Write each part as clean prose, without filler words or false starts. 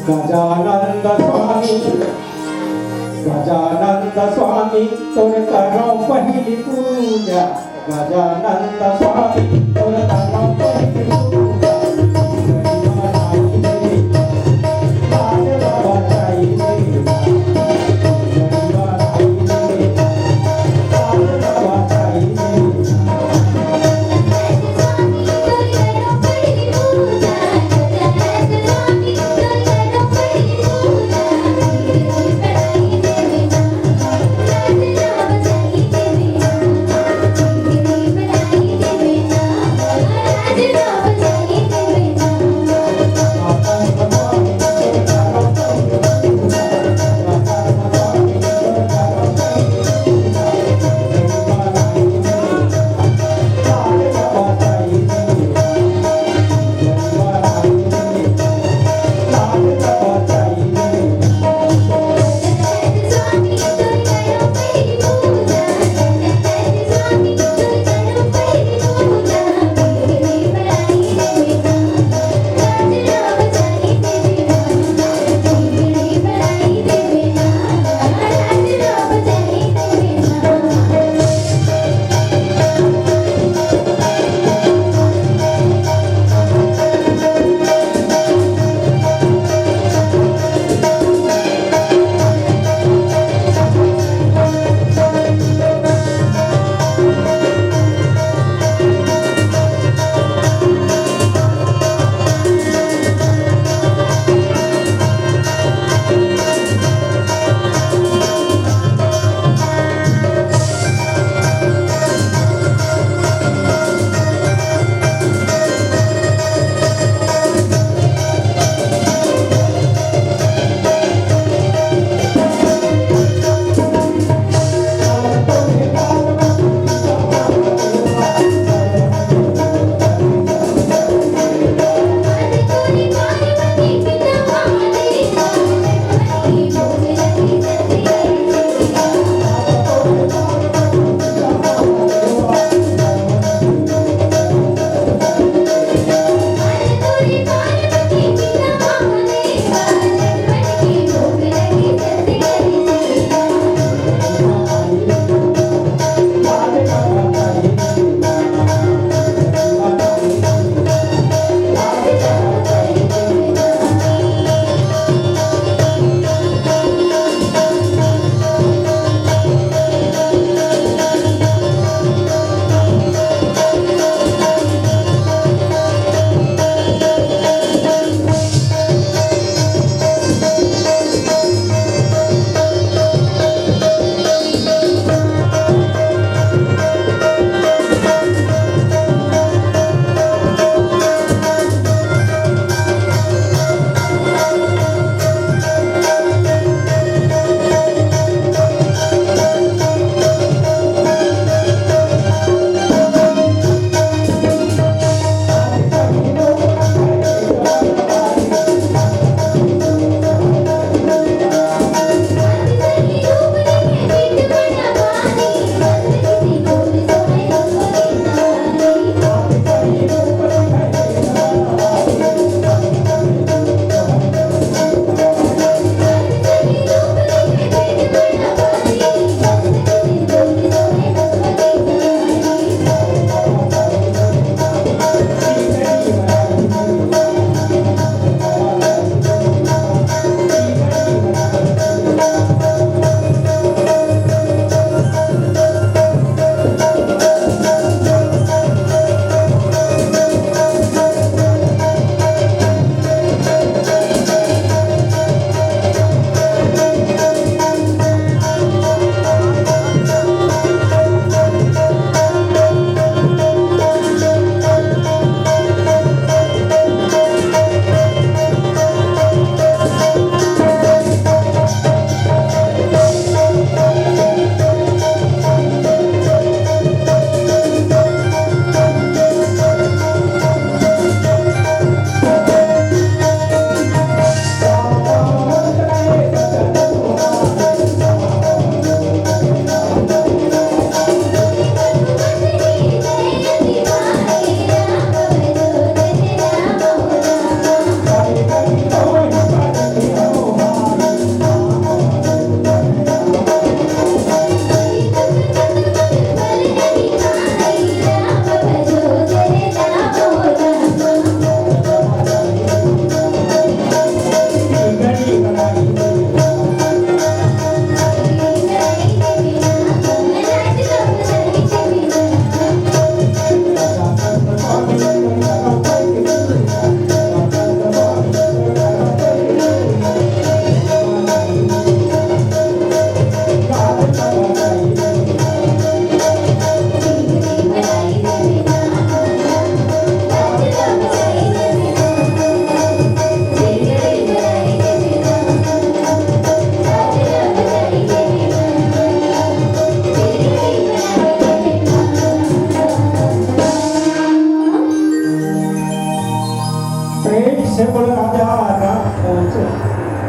गजानंद स्वामी गजानंद स्वामी तोर करो पहली पूजा गजानंद स्वामी तोर करो पहली पूजा गरिमा नाई देवी लाल बाबा चाई देवी गरिमा नाई देवी लाल बाबा चाई देवी Thank you.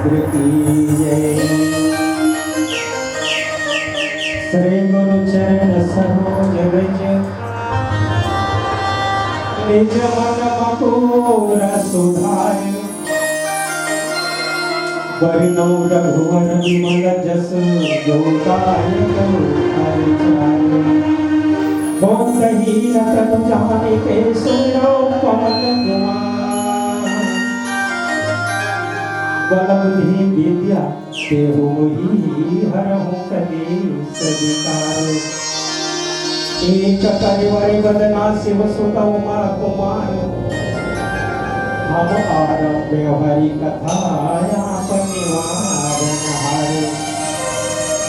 सतगुरु की जय। श्री गुरु चरण सरोज रज निज मन मकुर सुधारि वरनौ रघुवर विमल जस जो दायक हरि बहुत ही रतन जाने के सुनो पवन कुमार बल बुद्धि विद्या देहु मोहि हरहु कलेश विकार एक करिवरि बदना शिव सुत उमा कुमार हम आरंभ हरि कथा आप निवारण हारे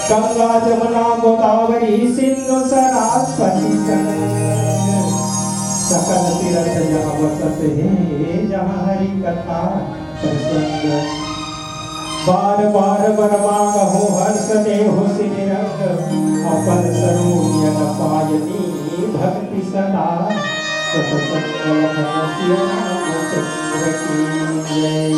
गंगा जमुना गोदावरी सिंधु सरस्वती सकल तीर्थ जहाँ बसत है जहाँ हरि कथा प्रसंग बार बार बरमागहो हर्ष देहु सिरंग अपन सरोज पायनी भक्ति सदा सतसंग लखन सिया राम चंद्र की जय।